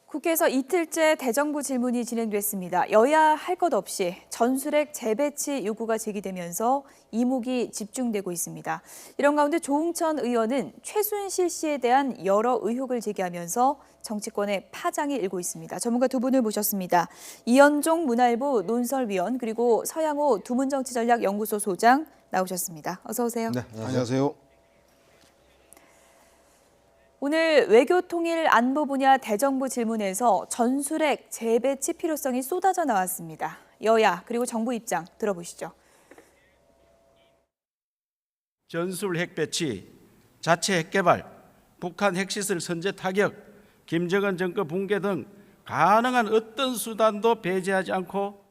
국회에서 이틀째 대정부 질문이 진행됐습니다. 여야 할 것 없이 전술핵 재배치 요구가 제기되면서 이목이 집중되고 있습니다. 이런 가운데 조응천 의원은 최순실 씨에 대한 여러 의혹을 제기하면서 정치권에 파장이 일고 있습니다. 전문가 두 분을 모셨습니다. 이현종 문화일보 논설위원 그리고 서양호 두문정치전략연구소 소장 나오셨습니다. 어서 오세요. 네, 안녕하세요. 오늘 외교통일안보 분야 대정부 질문에서 전술핵 재배치 필요성이 쏟아져 나왔습니다. 여야 그리고 정부 입장 들어보시죠. 전술핵 배치, 자체 핵개발, 북한 핵시설 선제 타격, 김정은 정권 붕괴 등 가능한 어떤 수단도 배제하지 않고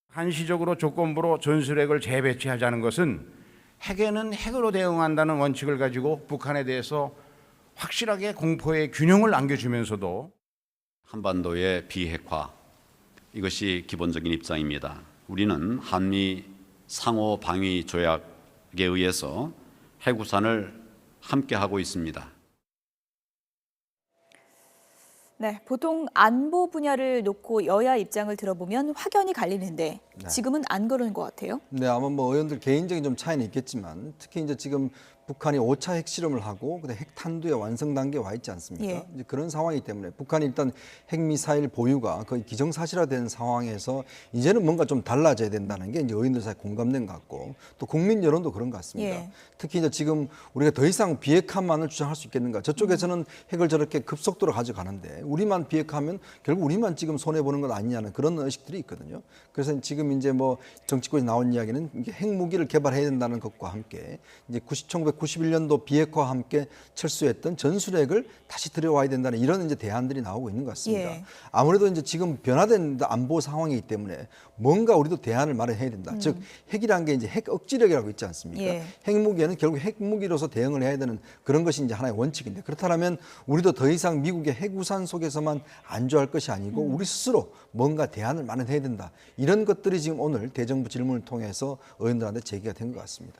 한시적으로 조건부로 전술핵을 재배치하자는 것은 핵에는 핵으로 대응한다는 원칙을 가지고 북한에 대해서 확실하게 공포의 균형을 안겨주면서도 한반도의 비핵화, 이것이 기본적인 입장입니다. 우리는 한미 상호 방위 조약에 의해서 핵우산을 함께 하고 있습니다. 네, 보통 안보 분야를 놓고 여야 입장을 들어보면 확연히 갈리는데 지금은 안 그러는 것 같아요. 네, 아마 뭐 의원들 개인적인 좀 차이는 있겠지만 특히 이제 지금 북한이 5차 핵실험을 하고 근데 핵탄두의 완성 단계에 와 있지 않습니까? 예. 이제 그런 상황이기 때문에 북한이 일단 핵미사일 보유가 거의 기정사실화된 상황에서 이제는 뭔가 좀 달라져야 된다는 게 이제 의원들 사이 공감된 것 같고 또 국민 여론도 그런 것 같습니다. 예. 특히 이제 지금 우리가 더 이상 비핵화만을 주장할 수 있겠는가? 저쪽에서는 핵을 저렇게 급속도로 가져가는데 우리만 비핵화하면 결국 우리만 지금 손해 보는 것 아니냐는 그런 의식들이 있거든요. 그래서 지금 이제 뭐 정치권에 나온 이야기는 이게 핵무기를 개발해야 된다는 것과 함께 이제 1991년도 비핵화와 함께 철수했던 전술핵을 다시 들여와야 된다는 이런 이제 대안들이 나오고 있는 것 같습니다. 예. 아무래도 이제 지금 변화된 안보 상황이기 때문에 뭔가 우리도 대안을 마련해야 된다. 즉 핵이라는 게 이제 핵 억지력이라고 있지 않습니까? 예. 핵무기에는 결국 핵무기로서 대응을 해야 되는 그런 것이 이제 하나의 원칙인데 그렇다면 우리도 더 이상 미국의 핵우산 속에서만 안주할 것이 아니고 우리 스스로 뭔가 대안을 마련해야 된다. 이런 것들이 지금 오늘 대정부 질문을 통해서 의원들한테 제기가 된 것 같습니다.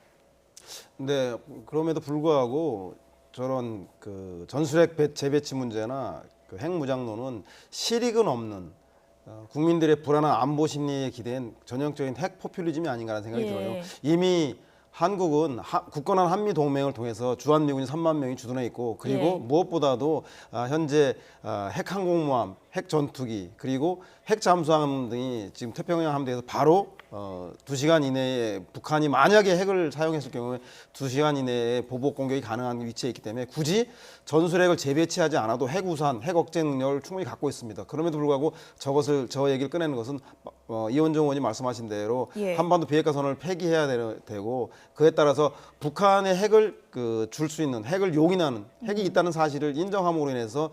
네, 그럼에도 불구하고 저런 그 전술핵 재배치 문제나 그 핵무장론은 실익은 없는 국민들의 불안한 안보 심리에 기댄 전형적인 핵 포퓰리즘이 아닌가라는 생각이 예. 들어요. 이미 한국은 굳건한 한미 동맹을 통해서 주한미군이 3만 명이 주둔해 있고 그리고 예. 무엇보다도 현재 핵 항공모함, 핵 전투기 그리고 핵 잠수함 등이 지금 태평양 함대에서 바로 2시간 이내에 북한이 만약에 핵을 사용했을 경우에 2시간 이내에 보복 공격이 가능한 위치에 있기 때문에 굳이 전술핵을 재배치하지 않아도 핵우산, 핵 억제 능력을 충분히 갖고 있습니다. 그럼에도 불구하고 저 얘기를 꺼내는 것은 이원종 의원이 말씀하신 대로 예. 한반도 비핵화선언을 폐기해야 되고 그에 따라서 북한의 핵을 줄 수 있는 핵을 용인하는 핵이 있다는 사실을 인정함으로 인해서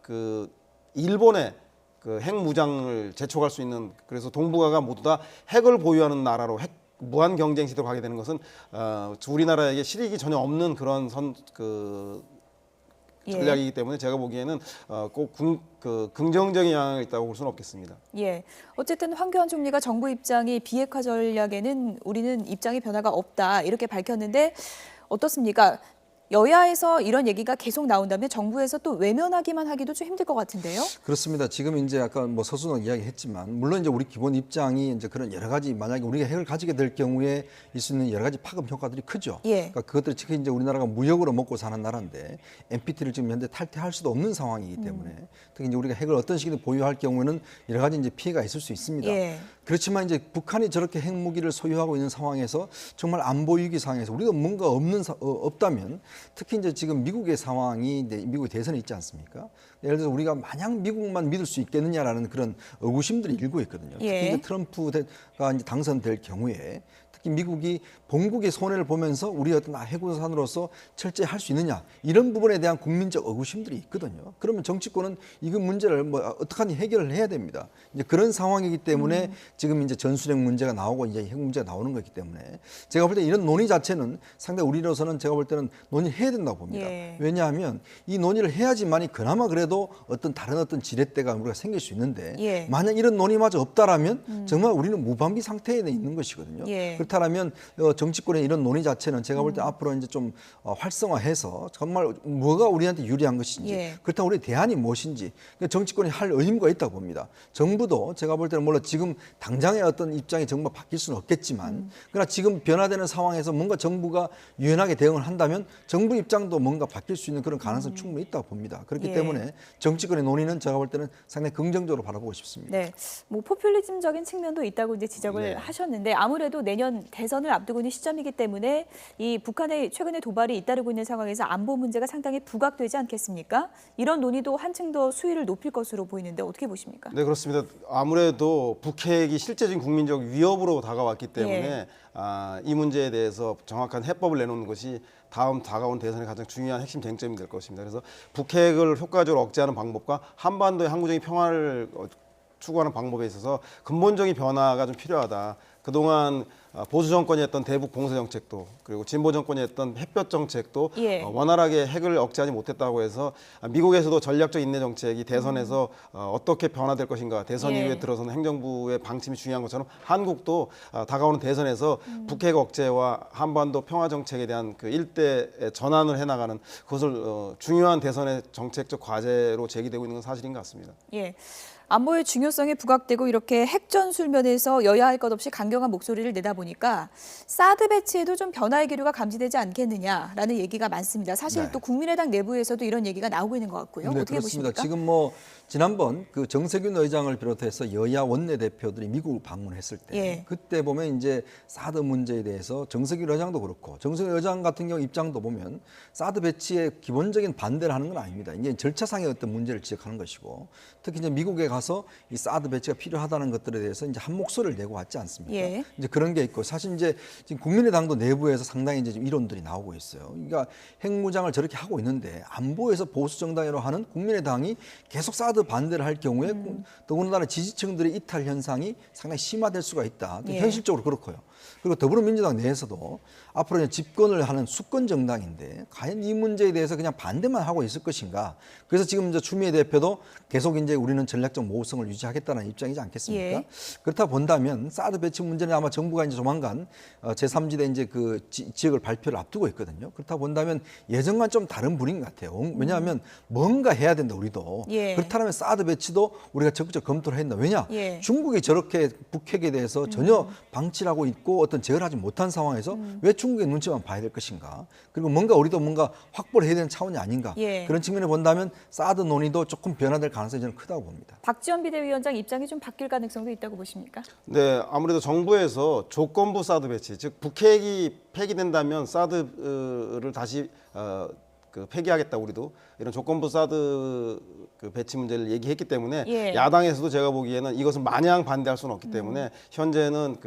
그 일본의 그 핵무장을 재촉할 수 있는 그래서 동북아가 모두 다 핵을 보유하는 나라로 핵 무한 경쟁 시대로 가게 되는 것은 우리나라에게 실익이 전혀 없는 그런 전략이기 때문에 제가 보기에는 꼭 긍정적인 영향이 있다고 볼 수는 없겠습니다. 예, 어쨌든 황교안 총리가 정부 입장이 비핵화 전략에는 우리는 입장의 변화가 없다 이렇게 밝혔는데 어떻습니까? 여야에서 이런 얘기가 계속 나온다면 정부에서 또 외면하기만 하기도 좀 힘들 것 같은데요. 그렇습니다. 지금 이제 아까 뭐 서순원 이야기했지만 물론 이제 우리 기본 입장이 이제 그런 여러 가지 만약에 우리가 핵을 가지게 될 경우에 있을 수 있는 여러 가지 파급 효과들이 크죠. 예. 그러니까 그것들이 특히 이제 우리나라가 무역으로 먹고 사는 나라인데 NPT를 지금 현재 탈퇴할 수도 없는 상황이기 때문에 특히 이제 우리가 핵을 어떤 식으로 보유할 경우에는 여러 가지 이제 피해가 있을 수 있습니다. 예. 그렇지만 이제 북한이 저렇게 핵무기를 소유하고 있는 상황에서 정말 안보 위기 상황에서 우리가 뭔가 없다면 특히 이제 지금 미국의 상황이 이제 미국의 대선이 있지 않습니까? 예를 들어서 우리가 마냥 미국만 믿을 수 있겠느냐라는 그런 의구심들이 일고 있거든요. 특히 예. 이제 트럼프가 이제 당선될 경우에 특히 미국이 본국의 손해를 보면서 우리 어떤 핵우산으로서 철저히 할 수 있느냐 이런 부분에 대한 국민적 의구심들이 있거든요. 그러면 정치권은 이 문제를 뭐 어떡하니 해결을 해야 됩니다. 이제 그런 상황이기 때문에 지금 이제 전술핵 문제가 나오고 이제 핵 문제가 나오는 거기 때문에 제가 볼 때 이런 논의 자체는 상당히 우리로서는 제가 볼 때는 논의해야 된다고 봅니다. 예. 왜냐하면 이 논의를 해야지만이 그나마 그래도 다른 어떤 지렛대가 우리가 생길 수 있는데 예. 만약 이런 논의마저 없다라면 정말 우리는 무방비 상태에 있는 것이거든요. 예. 그렇다면 정치권의 이런 논의 자체는 제가 볼 때 앞으로 이제 좀 활성화해서 정말 뭐가 우리한테 유리한 것인지 예. 그렇다면 우리 대안이 무엇인지 정치권이 할 의무가 있다고 봅니다. 정부도 제가 볼 때는 물론 지금 당장의 어떤 입장이 정부가 바뀔 수는 없겠지만 그러나 지금 변화되는 상황에서 뭔가 정부가 유연하게 대응을 한다면 정부 입장도 뭔가 바뀔 수 있는 그런 가능성이 충분히 있다고 봅니다. 그렇기 예. 때문에 정치권의 논의는 제가 볼 때는 상당히 긍정적으로 바라보고 싶습니다. 네, 뭐 포퓰리즘적인 측면도 있다고 이제 지적을 네. 하셨는데 아무래도 내년 대선을 앞두고 있는 시점이기 때문에 이 북한의 최근의 도발이 잇따르고 있는 상황에서 안보 문제가 상당히 부각되지 않겠습니까? 이런 논의도 한층 더 수위를 높일 것으로 보이는데 어떻게 보십니까? 네, 그렇습니다. 아무래도 북핵이 실제적인 국민적 위협으로 다가왔기 때문에 예. 이 문제에 대해서 정확한 해법을 내놓는 것이 다음 다가온 대선의 가장 중요한 핵심 쟁점이 될 것입니다. 그래서 북핵을 효과적으로 억제하는 방법과 한반도의 항구적인 평화를 추구하는 방법에 있어서 근본적인 변화가 좀 필요하다. 그동안 보수 정권이 했던 대북 봉쇄 정책도 그리고 진보 정권이 했던 햇볕 정책도 예. 원활하게 핵을 억제하지 못했다고 해서 미국에서도 전략적 인내 정책이 대선에서 어떻게 변화될 것인가 대선 예. 이후에 들어서는 행정부의 방침이 중요한 것처럼 한국도 다가오는 대선에서 북핵 억제와 한반도 평화 정책에 대한 그 일대 전환을 해나가는 그것을 중요한 대선의 정책적 과제로 제기되고 있는 건 사실인 것 같습니다. 예. 안보의 중요성이 부각되고 이렇게 핵전술면에서 여야 할 것 없이 강경한 목소리를 내다 보니까 사드 배치에도 좀 변화의 기류가 감지되지 않겠느냐라는 얘기가 많습니다. 사실 네. 또 국민의당 내부에서도 이런 얘기가 나오고 있는 것 같고요. 네, 어떻게 그렇습니다. 보십니까? 지금 지난번 그 정세균 의장을 비롯해서 여야 원내대표들이 미국을 방문했을 때 예. 그때 보면 이제 사드 문제에 대해서 정세균 의장도 그렇고 정세균 의장 같은 경우 입장도 보면 사드 배치에 기본적인 반대를 하는 건 아닙니다. 이제 절차상의 어떤 문제를 지적하는 것이고 특히 이제 미국에 가서 이 사드 배치가 필요하다는 것들에 대해서 이제 한 목소리를 내고 왔지 않습니까? 예. 이제 그런 게 있고 사실 이제 지금 국민의당도 내부에서 상당히 이제 좀 이론들이 나오고 있어요. 그러니까 핵무장을 저렇게 하고 있는데 안보에서 보수 정당이라고 하는 국민의당이 계속 사드 반대를 할 경우에 더군다나 지지층들의 이탈 현상이 상당히 심화될 수가 있다. 예. 현실적으로 그렇고요. 그리고 더불어민주당 내에서도 앞으로 이제 집권을 하는 수권 정당인데 과연 이 문제에 대해서 그냥 반대만 하고 있을 것인가? 그래서 지금 이제 추미애 대표도 계속 이제 우리는 전략적 모호성을 유지하겠다는 입장이지 않겠습니까? 예. 그렇다 본다면 사드 배치 문제는 아마 정부가 이제 조만간 제3지대 이제 그 지역을 발표를 앞두고 있거든요. 그렇다 본다면 예전과 좀 다른 분위기 같아요. 왜냐하면 뭔가 해야 된다 우리도. 예. 그렇다면 사드 배치도 우리가 적극적 검토를 했나? 왜냐? 예. 중국이 저렇게 북핵에 대해서 전혀 방치를 하고 있고 어떤 제어를 하지 못한 상황에서 왜 중국의 눈치만 봐야 될 것인가? 그리고 뭔가 우리도 뭔가 확보를 해야 되는 차원이 아닌가? 예. 그런 측면에 본다면 사드 논의도 조금 변화될 가능성이 저는 크다고 봅니다. 박지원 비대위원장 입장이 좀 바뀔 가능성도 있다고 보십니까? 네, 아무래도 정부에서 조건부 사드 배치, 즉 북핵이 폐기된다면 사드를 다시 폐기하겠다 우리도 이런 조건부 사드 배치 문제를 얘기했기 때문에 예. 야당에서도 제가 보기에는 이것은 마냥 반대할 수는 없기 때문에 현재는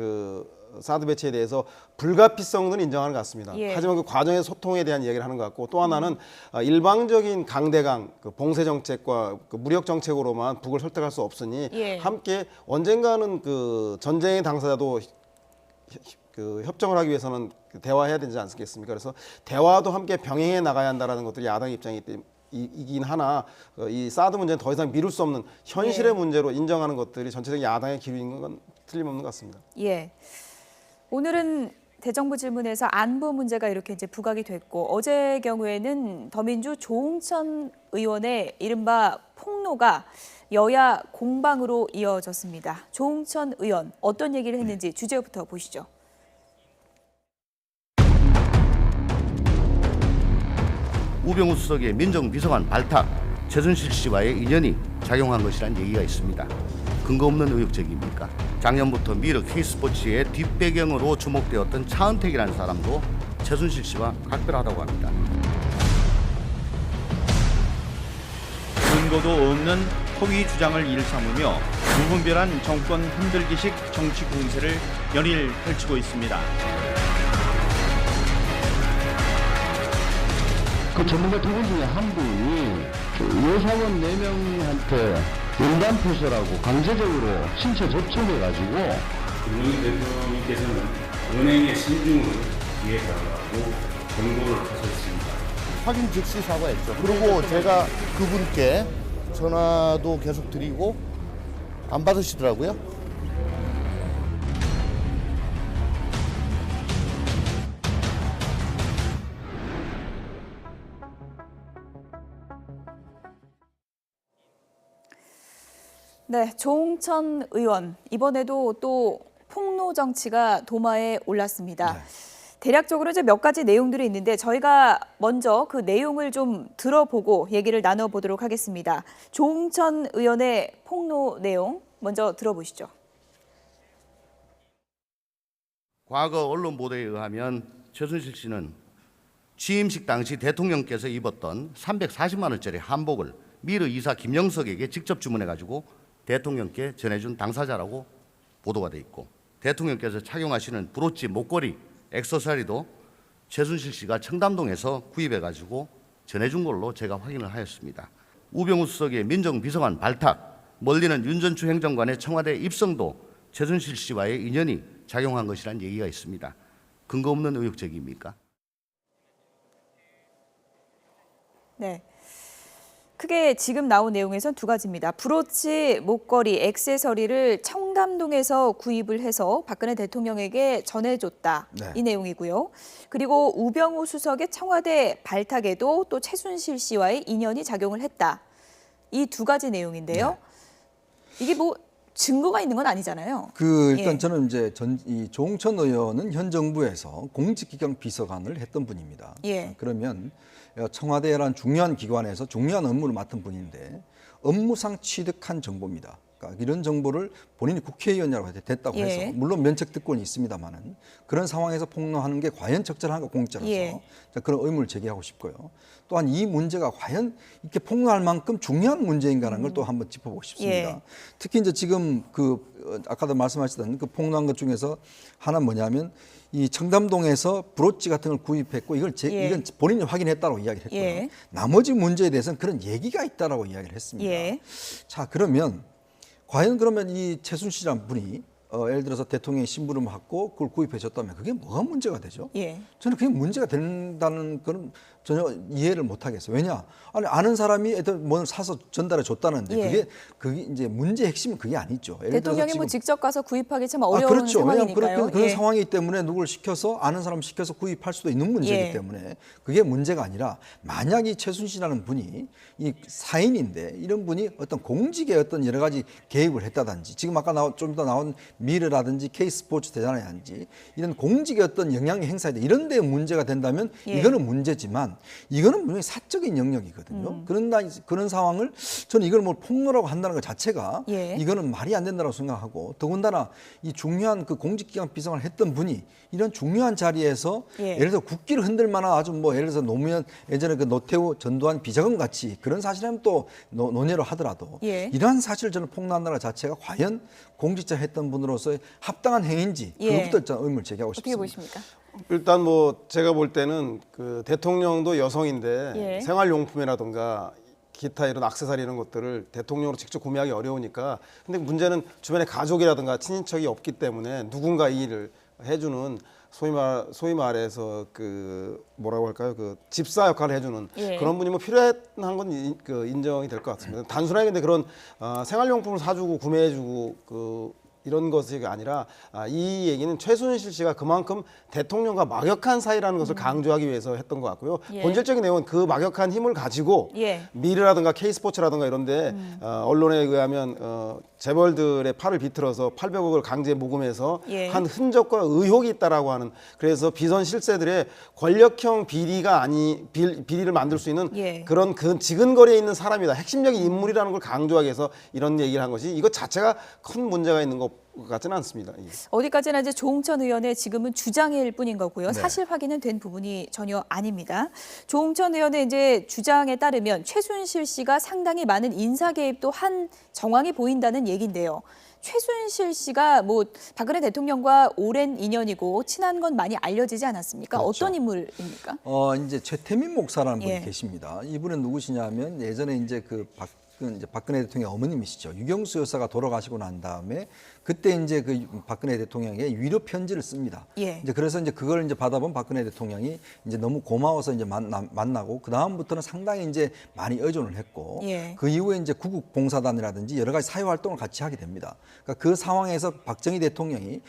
사드 배치에 대해서 불가피성은 인정하는 것 같습니다. 예. 하지만 그 과정의 소통에 대한 이야기를 하는 것 같고 또 하나는 일방적인 강대강 봉쇄 정책과 무력 정책으로만 북을 설득할 수 없으니 예. 함께 언젠가는 전쟁의 당사자도 협정을 하기 위해서는 대화해야 되지 않겠습니까? 그래서 대화도 함께 병행해 나가야 한다라는 것들이 야당의 입장이긴 하나 이 사드 문제는 더 이상 미룰 수 없는 현실의 예. 문제로 인정하는 것들이 전체적인 야당의 기류인 건 틀림없는 것 같습니다. 예. 오늘은 대정부 질문에서 안보 문제가 이렇게 이제 부각이 됐고 어제 경우에는 더민주 조응천 의원의 이른바 폭로가 여야 공방으로 이어졌습니다. 조응천 의원 어떤 얘기를 했는지 주제부터 보시죠. 우병우 수석의 민정비서관 발탁, 최순실 씨와의 인연이 작용한 것이란 얘기가 있습니다. 근거 없는 의혹 제기입니까? 작년부터 미르 K스포츠의 뒷배경으로 주목되었던 차은택이라는 사람도 최순실 씨와 각별하다고 합니다. 근거도 없는 허위 주장을 일삼으며 무분별한 정권 흔들기식 정치 공세를 연일 펼치고 있습니다. 그 전문가 두 분 중에 한 분이 여사원 4명한테 연단표서라고 강제적으로 신체 접촉해가지고 김정은 대통령께서는 은행의 신중을 기획하라고 경고를 하셨습니다. 확인 즉시 사과했죠. 그리고 제가 그분께 전화도 계속 드리고 안 받으시더라고요. 네, 조홍천 의원 이번에도 또 폭로 정치가 도마에 올랐습니다. 네. 대략적으로 이제 몇 가지 내용들이 있는데 저희가 먼저 그 내용을 좀 들어보고 얘기를 나눠보도록 하겠습니다. 조홍천 의원의 폭로 내용 먼저 들어보시죠. 과거 언론 보도에 의하면 최순실 씨는 취임식 당시 대통령께서 입었던 340만 원짜리 한복을 미르 이사 김영석에게 직접 주문해가지고 대통령께 전해준 당사자라고 보도가 돼 있고, 대통령께서 착용하시는 브로치, 목걸이, 액세서리도 최순실 씨가 청담동에서 구입해가지고 전해준 걸로 제가 확인을 하였습니다. 우병우 수석의 민정비서관 발탁, 멀리는 윤 전추 행정관의 청와대 입성도 최순실 씨와의 인연이 작용한 것이란 얘기가 있습니다. 근거 없는 의혹 제기입니까? 네. 크게 지금 나온 내용에선 두 가지입니다. 브로치, 목걸이, 액세서리를 청담동에서 구입을 해서 박근혜 대통령에게 전해줬다. 네. 이 내용이고요. 그리고 우병우 수석의 청와대 발탁에도 또 최순실 씨와의 인연이 작용을 했다. 이 두 가지 내용인데요. 이게 뭐 증거가 있는 건 아니잖아요. 일단 예. 저는 이제 이 조홍천 의원은 현 정부에서 공직기강 비서관을 했던 분입니다. 예. 그러면 청와대라는 중요한 기관에서 중요한 업무를 맡은 분인데 업무상 취득한 정보입니다. 그러니까 이런 정보를 본인이 국회의원이라고 됐다고 예. 해서 물론 면책 특권이 있습니다만은 그런 상황에서 폭로하는 게 과연 적절한가 공직자로서 예. 그런 의문을 제기하고 싶고요. 또한 이 문제가 과연 이렇게 폭로할 만큼 중요한 문제인가라는 걸 또 한번 짚어보고 싶습니다. 예. 특히 이제 지금 아까도 말씀하셨던 그 폭로한 것 중에서 하나 뭐냐면 이 청담동에서 브로치 같은 걸 구입했고 이건 본인이 확인했다고 이야기를 했고요. 예. 나머지 문제에 대해서는 그런 얘기가 있다라고 이야기를 했습니다. 예. 자, 그러면 과연 그러면 이 최순실이라는 분이 예를 들어서 대통령의 심부름을 받고 그걸 구입해 줬다면 그게 뭐가 문제가 되죠? 예. 저는 그게 문제가 된다는 그런 전혀 이해를 못 하겠어요. 왜냐? 아는 사람이 뭘 사서 전달해 줬다는데 예. 그게 이제 문제 핵심은 그게 아니죠. 예를 들어서 대통령이 뭐 지금 직접 가서 구입하기 참 어려운 그렇죠. 왜냐하면 상황이니까요. 그런 예. 상황이기 때문에 누굴 시켜서 아는 사람 시켜서 구입할 수도 있는 문제이기 예. 때문에 그게 문제가 아니라 만약 이 최순실이라는 분이 이 사인인데 이런 분이 어떤 공직에 어떤 여러 가지 개입을 했다든지 지금 아까 좀 이따 나온 미르라든지 K스포츠 대단이라든지 이런 공직의 어떤 영향력 행사에 이런 데 문제가 된다면 예. 이거는 문제지만 이거는 분명히 사적인 영역이거든요. 그런 상황을 저는 이걸 뭐 폭로라고 한다는 것 자체가 예. 이거는 말이 안 된다고 생각하고 더군다나 이 중요한 그 공직기관 비서관을 했던 분이 이런 중요한 자리에서 예. 예를 들어 국기를 흔들 만한 아주 뭐 예를 들어서 노무현 예전에 그 노태우 전두환 비자금 같이 그런 사실은 또 논의를 하더라도 예. 이러한 사실을 저는 폭로한다는 것 자체가 과연 공직자 했던 분으로서의 합당한 행위인지 예. 그것부터 저는 의문을 제기하고 어떻게 싶습니다. 보십니까? 일단 뭐 제가 볼 때는 그 대통령도 여성인데 예. 생활용품이라든가 기타 이런 액세서리 이런 것들을 대통령으로 직접 구매하기 어려우니까 근데 문제는 주변에 가족이라든가 친인척이 없기 때문에 누군가 이 일을 해주는 소위 말해서 그 뭐라고 할까요? 그 집사 역할을 해주는 예. 그런 분이 뭐 필요한 건 인정이 될 것 같습니다. 단순하게 근데 그런 생활용품을 사주고 구매해주고 이런 것이 아니라 이 얘기는 최순실 씨가 그만큼 대통령과 막역한 사이라는 것을 강조하기 위해서 했던 것 같고요. 예. 본질적인 내용은 그 막역한 힘을 가지고 예. 미르라든가 K스포츠라든가 이런데 언론에 의하면 재벌들의 팔을 비틀어서 800억을 강제 모금해서 예. 한 흔적과 의혹이 있다라고 하는 그래서 비선 실세들의 권력형 비리를 만들 수 있는 예. 그런 지근거리에 있는 사람이다. 핵심적인 인물이라는 걸 강조하기 위해서 이런 얘기를 한 것이 이것 자체가 큰 문제가 있는 것 같지는 않습니다. 예. 어디까지나 이제 조홍천 의원의 지금은 주장일 뿐인 거고요. 네. 사실 확인은 된 부분이 전혀 아닙니다. 조홍천 의원의 이제 주장에 따르면 최순실 씨가 상당히 많은 인사 개입도 한 정황이 보인다는 얘기인데요. 최순실 씨가 뭐 박근혜 대통령과 오랜 인연이고 친한 건 많이 알려지지 않았습니까? 그렇죠. 어떤 인물입니까? 이제 최태민 목사라는 분이 예. 계십니다. 이분은 누구시냐면 예전에 이제 이제 박근혜 대통령 어머님이시죠. 유경수 여사가 돌아가시고 난 다음에 그때 이제 그 박근혜 대통령에게 위로 편지를 씁니다. 예. 이제 그래서 이제 그걸 이제 받아본 박근혜 대통령이 이제 너무 고마워서 이제 만나고 그 다음부터는 상당히 이제 많이 의존을 했고 예. 그 이후에 이제 구국봉사단이라든지 여러 가지 사회 활동을 같이 하게 됩니다. 그러니까 그 상황에서 박정희 대통령이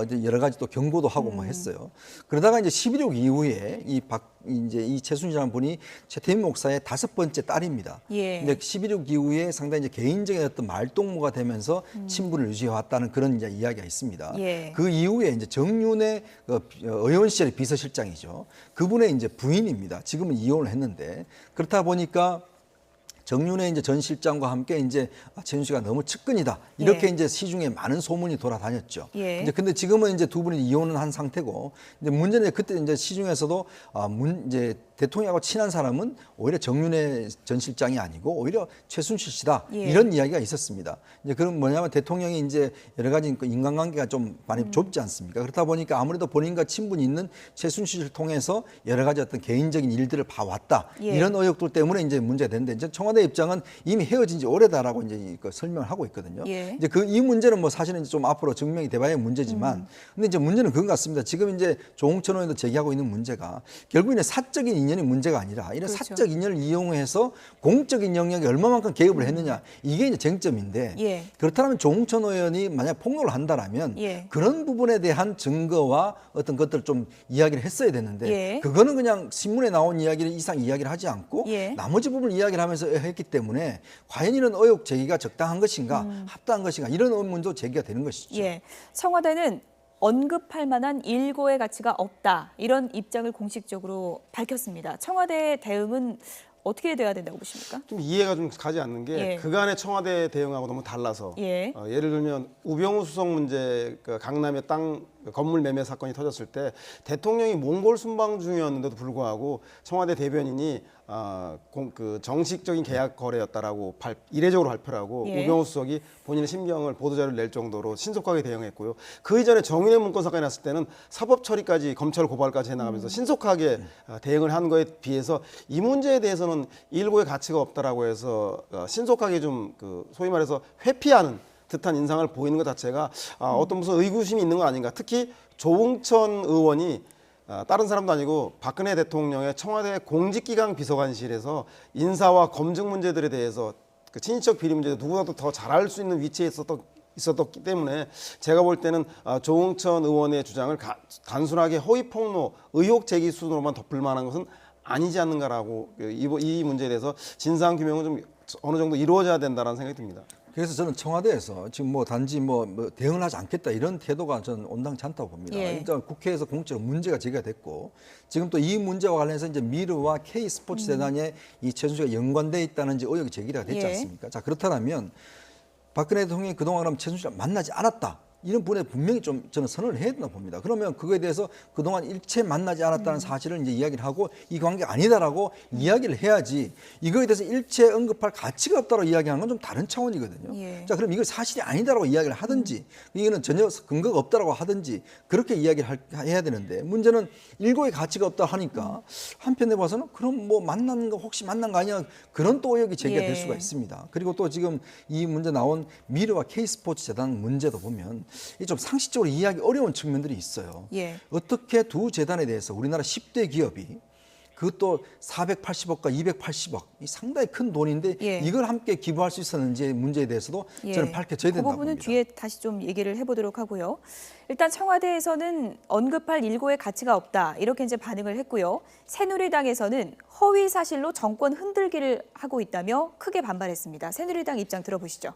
이제 여러 가지 또 경고도 하고 뭐 했어요. 그러다가 이제 11.6 이후에 이 최순실이라는 분이 최태민 목사의 5번째 딸입니다. 예. 근데 11.6 이후에 상당히 이제 개인적인 어떤 말동무가 되면서 친분을 유지해 왔다는 그런 이제 이야기가 있습니다. 예. 그 이후에 이제 정윤회 의원 시절의 비서실장이죠. 그분의 이제 부인입니다. 지금은 이혼을 했는데 그렇다 보니까 정윤회 이제 전 실장과 함께 이제 최순실 씨가 너무 측근이다 이렇게 예. 이제 시중에 많은 소문이 돌아다녔죠. 예. 이제 근데 지금은 이제 두 분이 이혼을 한 상태고 이제 문제는 그때 이제 시중에서도 이제 대통령하고 친한 사람은 오히려 정윤회 전 실장이 아니고 오히려 최순실 씨다 예. 이런 이야기가 있었습니다. 이제 그럼 뭐냐면 대통령이 이제 여러 가지 인간관계가 좀 많이 좁지 않습니까? 그렇다 보니까 아무래도 본인과 친분이 있는 최순실을 통해서 여러 가지 어떤 개인적인 일들을 봐왔다 예. 이런 의혹들 때문에 이제 문제가 됐는데 이제 청와대 입장은 이미 헤어진 지 오래다라고 이제 설명을 하고 있거든요. 예. 이제 이 문제는 뭐 사실은 이제 좀 앞으로 증명이 돼봐야 문제지만 근데 이제 문제는 그건 같습니다. 지금 이제 조홍천 의원도 제기하고 있는 문제가 결국에는 사적인 인연이 문제가 아니라 이런 그렇죠. 사적 인연을 이용해서 공적인 영역에 얼마만큼 개입을 했느냐 이게 이제 쟁점인데 예. 그렇다면 조홍천 의원이 만약 폭로를 한다라면 예. 그런 부분에 대한 증거와 어떤 것들을 좀 이야기를 했어야 되는데 예. 그거는 그냥 신문에 나온 이야기를 이상 이야기를 하지 않고 예. 나머지 부분을 이야기를 하면서 했기 때문에 과연 이런 의혹 제기가 적당한 것인가 합당한 것인가 이런 의문도 제기가 되는 것이죠. 예. 청와대는 언급할 만한 일고의 가치가 없다. 이런 입장을 공식적으로 밝혔습니다. 청와대의 대응은 어떻게 돼야 된다고 보십니까? 좀 이해가 좀 가지 않는 게 예. 그간의 청와대 대응하고 너무 달라서 예. 예를 들면 우병우 수석 문제 강남의 땅 건물 매매 사건이 터졌을 때 대통령이 몽골 순방 중이었는데도 불구하고 청와대 대변인이 그 정식적인 계약 거래였다라고 이례적으로 발표를 하고 예. 우병우 수석이 본인의 심경을 보도자료를 낼 정도로 신속하게 대응했고요. 그 이전에 정윤회 문건 사건이 났을 때는 사법 처리까지 검찰 고발까지 해나가면서 신속하게 대응을 한 거에 비해서 이 문제에 대해서는 일고의 가치가 없다라고 해서 신속하게 좀 그 소위 말해서 회피하는 듯한 인상을 보이는 것 자체가 어떤 무슨 의구심이 있는 거 아닌가. 특히 조홍천 의원이 다른 사람도 아니고 박근혜 대통령의 청와대 공직기강 비서관실에서 인사와 검증 문제들에 대해서 그 친인척 비리 문제도 누구보다도 더 잘 알 수 있는 위치에 있었기 때문에 제가 볼 때는 조홍천 의원의 주장을 단순하게 허위 폭로 의혹 제기 수준으로만 덮을 만한 것은 아니지 않는가라고 이 문제에 대해서 진상 규명은 좀 어느 정도 이루어져야 된다는 생각이 듭니다. 그래서 저는 청와대에서 지금 뭐 단지 뭐 대응을 하지 않겠다 이런 태도가 저는 온당치 않다고 봅니다. 예. 일단 국회에서 공적으로 문제가 제기가 됐고 지금 또 이 문제와 관련해서 이제 미르와 K 스포츠 재단에 이 최순실과 연관돼 있다는 의혹이 제기가 됐지 예. 않습니까? 자 그렇다면 박근혜 대통령이 그동안 그럼 최순실과 만나지 않았다. 이런 부분에 분명히 좀 저는 선언을 해야 된다고 봅니다. 그러면 그거에 대해서 그동안 일체 만나지 않았다는 사실을 이제 이야기를 하고 이 관계가 아니다라고 이야기를 해야지 이거에 대해서 일체 언급할 가치가 없다고 이야기하는 건 좀 다른 차원이거든요. 예. 자, 그럼 이거 사실이 아니다라고 이야기를 하든지 이거는 전혀 근거가 없다라고 하든지 그렇게 이야기를 해야 되는데 문제는 일고의 가치가 없다 하니까 한편에 봐서는 그럼 뭐 만난 거 혹시 만난 거 아니야 그런 또 의혹이 제기가 예. 될 수가 있습니다. 그리고 또 지금 이 문제 나온 미르와 K스포츠 재단 문제도 보면 이 좀 상식적으로 이해하기 어려운 측면들이 있어요. 예. 어떻게 두 재단에 대해서 우리나라 10대 기업이 그것도 480억과 280억 이 상당히 큰 돈인데 예. 이걸 함께 기부할 수 있었는지의 문제에 대해서도 저는 밝혀져야 그 된다고 부분은 봅니다. 뒤에 다시 좀 얘기를 해보도록 하고요. 일단 청와대에서는 언급할 일고의 가치가 없다 이렇게 이제 반응을 했고요. 새누리당에서는 허위 사실로 정권 흔들기를 하고 있다며 크게 반발했습니다. 새누리당 입장 들어보시죠.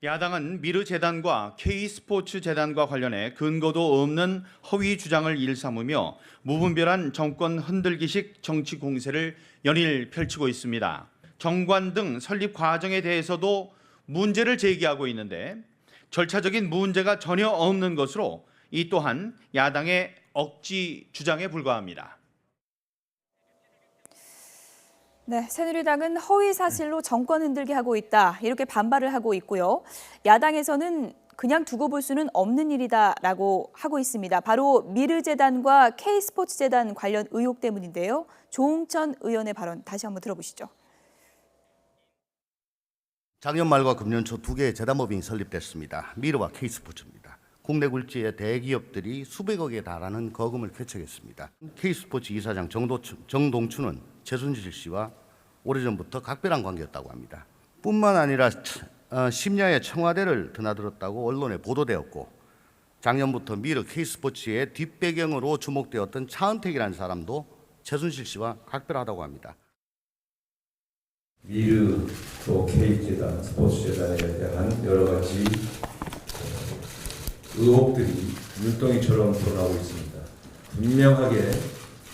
야당은 미르재단과 K스포츠재단과 관련해 근거도 없는 허위 주장을 일삼으며 무분별한 정권 흔들기식 정치 공세를 연일 펼치고 있습니다. 정관 등 설립 과정에 대해서도 문제를 제기하고 있는데 절차적인 문제가 전혀 없는 것으로 이 또한 야당의 억지 주장에 불과합니다. 네, 새누리당은 허위 사실로 정권 흔들게 하고 있다 이렇게 반발을 하고 있고요. 야당에서는 그냥 두고 볼 수는 없는 일이다라고 하고 있습니다. 바로 미르재단과 K스포츠재단 관련 의혹 때문인데요. 조홍천 의원의 발언 다시 한번 들어보시죠. 작년 말과 금년 초 두 개의 재단법인이 설립됐습니다. 미르와 K스포츠입니다. 국내 굴지의 대기업들이 수백억에 달하는 거금을 쾌척했습니다. K스포츠 이사장 정동춘은 최순실 씨와 오래전부터 각별한 관계였다고 합니다. 뿐만 아니라 심야에 청와대를 드나들었다고 언론에 보도되었고 작년부터 미르 K스포츠의 뒷배경으로 주목되었던 차은택이라는 사람도 최순실 씨와 각별하다고 합니다. 미르 또 K재단, 스포츠재단에 대한 여러 가지 의혹들이 눈덩이처럼 드러나고 있습니다. 분명하게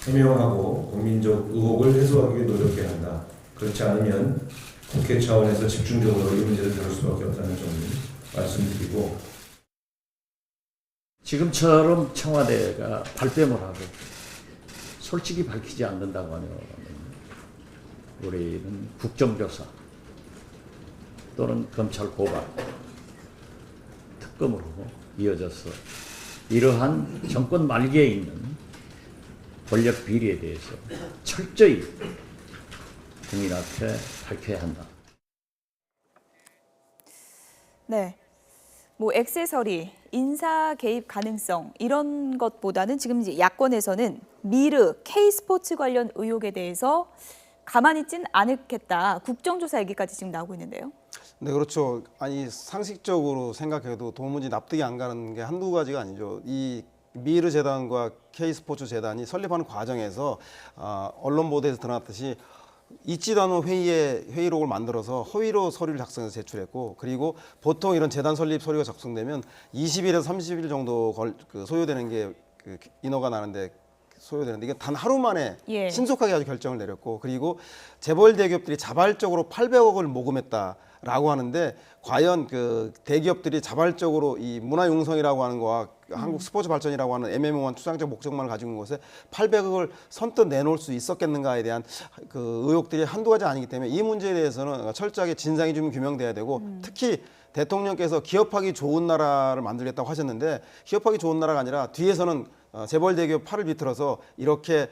해명하고 국민적 의혹을 해소하기 노력해야 한다. 그렇지 않으면 국회 차원에서 집중적으로 이 문제를 다룰 수밖에 없다는 점을 말씀드리고, 지금처럼 청와대가 발뺌을 하고 솔직히 밝히지 않는다고 하면 우리는 국정조사 또는 검찰 고발, 특검으로 이어져서 이러한 정권 말기에 있는 권력 비리에 대해서 철저히 국민 앞에 밝혀야 한다. 네. 뭐 액세서리, 인사 개입 가능성 이런 것보다는 지금 이제 야권에서는 미르, K스포츠 관련 의혹에 대해서 가만히 있진 않겠다. 국정조사 얘기까지 지금 나오고 있는데요. 네, 그렇죠. 아니 상식적으로 생각해도 도무지 납득이 안 가는 게 한두 가지가 아니죠. 이 미르 재단과 K스포츠 재단이 설립하는 과정에서 언론 보도에서 드러났듯이 있지도 않은 회의록을 만들어서 허위로 서류를 작성해서 제출했고, 그리고 보통 이런 재단 설립 서류가 작성되면 20일에서 30일 정도 소요되는 게 인허가 나는데 소요되는데, 이게 단 하루 만에 신속하게 아주 결정을 내렸고, 그리고 재벌 대기업들이 자발적으로 800억을 모금했다라고 하는데, 과연 그 대기업들이 자발적으로 이 문화융성이라고 하는 거와 한국 스포츠 발전이라고 하는 애매모호한 추상적 목적만을 가지고 있는 것에 800억을 선뜻 내놓을 수 있었겠는가에 대한 그 의혹들이 한두 가지 아니기 때문에 이 문제에 대해서는 철저하게 진상이 좀 규명돼야 되고, 특히 대통령께서 기업하기 좋은 나라를 만들겠다고 하셨는데, 기업하기 좋은 나라가 아니라 뒤에서는 재벌 대기업 팔을 비틀어서 이렇게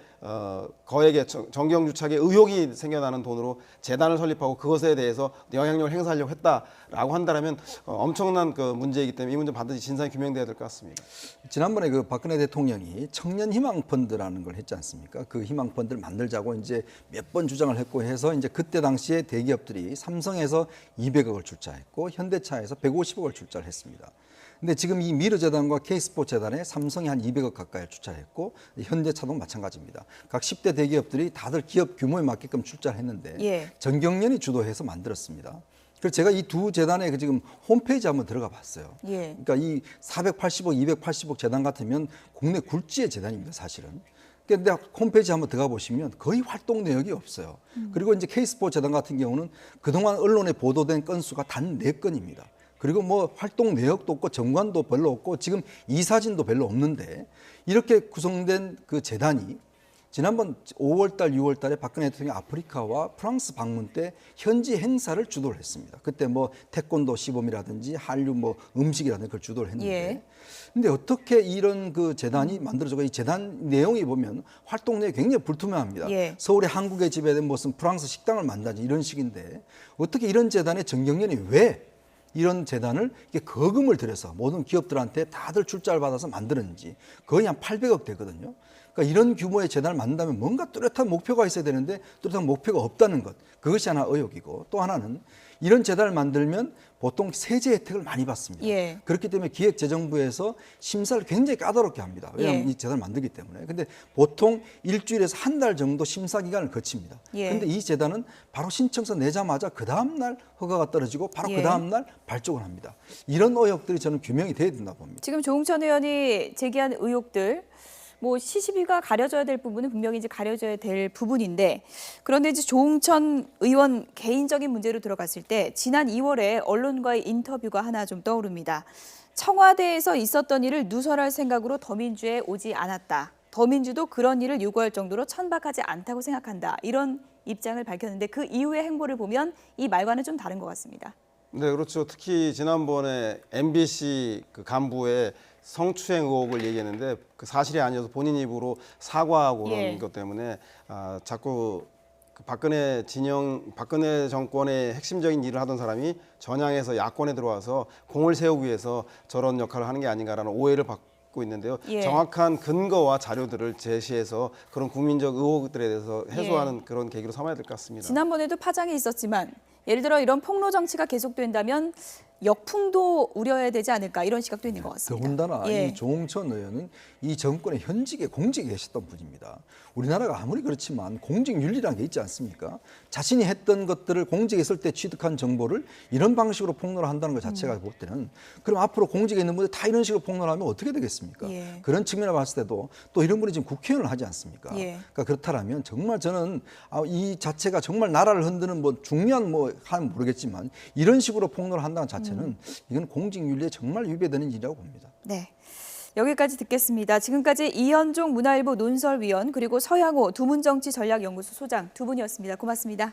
거액의 정경유착의 의혹이 생겨나는 돈으로 재단을 설립하고 그것에 대해서 영향력을 행사하려고 했다라고 한다면 엄청난 그 문제이기 때문에 이 문제 반드시 진상이 규명돼야 될 것 같습니다. 지난번에 그 박근혜 대통령이 청년 희망 펀드라는 걸 했지 않습니까? 그 희망 펀드를 만들자고 이제 몇 번 주장을 했고 해서 이제 그때 당시에 대기업들이 삼성에서 200억을 출자했고 현대차에서 150억을 출자를 했습니다. 근데 지금 이 미르 재단과 K스포츠 재단에 삼성이 한 200억 가까이 출자했고 현대차도 마찬가지입니다. 각 10대 대기업들이 다들 기업 규모에 맞게끔 출자를 했는데 정경련이 주도해서 만들었습니다. 그래서 제가 이 두 재단의 지금 홈페이지 한번 들어가 봤어요. 그러니까 이 480억, 280억 재단 같으면 국내 굴지의 재단입니다, 사실은. 근데 홈페이지 한번 들어가 보시면 거의 활동 내역이 없어요. 그리고 이제 K스포츠 재단 같은 경우는 그동안 언론에 보도된 건수가 단 4건입니다. 그리고 뭐 활동 내역도 없고 정관도 별로 없고 지금 이사진도 별로 없는데, 이렇게 구성된 그 재단이 지난번 5월달, 6월달에 박근혜 대통령이 아프리카와 프랑스 방문 때 현지 행사를 주도를 했습니다. 그때 뭐 태권도 시범이라든지 한류 뭐 음식이라든지 그걸 주도를 했는데, 근데 어떻게 이런 그 재단이 만들어지고, 이 재단 내용이 보면 활동 내용이 굉장히 불투명합니다. 서울의 한국의 집에 무슨 프랑스 식당을 만다지 이런 식인데, 어떻게 이런 재단의 정경련이 왜 이런 재단을 이렇게 거금을 들여서 모든 기업들한테 다들 출자를 받아서 만드는지, 거의 한 800억 되거든요. 그러니까 이런 규모의 재단을 만든다면 뭔가 뚜렷한 목표가 있어야 되는데 뚜렷한 목표가 없다는 것, 그것이 하나 의혹이고, 또 하나는 이런 재단을 만들면 보통 세제 혜택을 많이 받습니다. 그렇기 때문에 기획재정부에서 심사를 굉장히 까다롭게 합니다. 왜냐하면 이 재단을 만들기 때문에. 근데 보통 일주일에서 한 달 정도 심사 기간을 거칩니다. 그런데 이 재단은 바로 신청서 내자마자 그 다음 날 허가가 떨어지고 바로 그 다음 날 발족을 합니다. 이런 의혹들이 저는 규명이 돼야 된다고 봅니다. 지금 조응천 의원이 제기한 의혹들, 뭐 시시비가 가려져야 될 부분은 분명히 이제 가려져야 될 부분인데, 그런데 이제 조응천 의원 개인적인 문제로 들어갔을 때 지난 2월에 언론과의 인터뷰가 하나 좀 떠오릅니다. 청와대에서 있었던 일을 누설할 생각으로 더민주에 오지 않았다. 더민주도 그런 일을 요구할 정도로 천박하지 않다고 생각한다. 이런 입장을 밝혔는데, 그 이후의 행보를 보면 이 말과는 좀 다른 것 같습니다. 네, 그렇죠. 특히 지난번에 MBC 그 간부의 성추행 의혹을 얘기했는데 그 사실이 아니어서 본인 입으로 사과하고 그런 것 때문에 자꾸 그 박근혜 정권의 핵심적인 일을 하던 사람이 전향해서 야권에 들어와서 공을 세우기 위해서 저런 역할을 하는 게 아닌가라는 오해를 받고 있는데요. 정확한 근거와 자료들을 제시해서 그런 국민적 의혹들에 대해서 해소하는 그런 계기로 삼아야 될 것 같습니다. 지난번에도 파장이 있었지만, 예를 들어 이런 폭로 정치가 계속된다면 역풍도 우려해야 되지 않을까, 이런 시각도 있는 것 같습니다. 더군다나 이 조응천 의원은 이 정권의 현직에 공직에 계셨던 분입니다. 우리나라가 아무리 그렇지만 공직윤리라는 게 있지 않습니까? 자신이 했던 것들을 공직에 있을 때 취득한 정보를 이런 방식으로 폭로를 한다는 것 자체가 볼 때는 그럼 앞으로 공직에 있는 분들 다 이런 식으로 폭로하면 어떻게 되겠습니까? 예. 그런 측면을 봤을 때도 또 이런 분이 지금 국회의원을 하지 않습니까? 예. 그러니까 그렇다면 정말 저는 이 자체가 정말 나라를 흔드는 뭐 중요한 뭐 하면 모르겠지만 이런 식으로 폭로를 한다는 자체는 이건 공직윤리에 정말 위배되는 일이라고 봅니다. 네. 여기까지 듣겠습니다. 지금까지 이현종 문화일보 논설위원 그리고 서양호 두문정치전략연구소 소장 두 분이었습니다. 고맙습니다.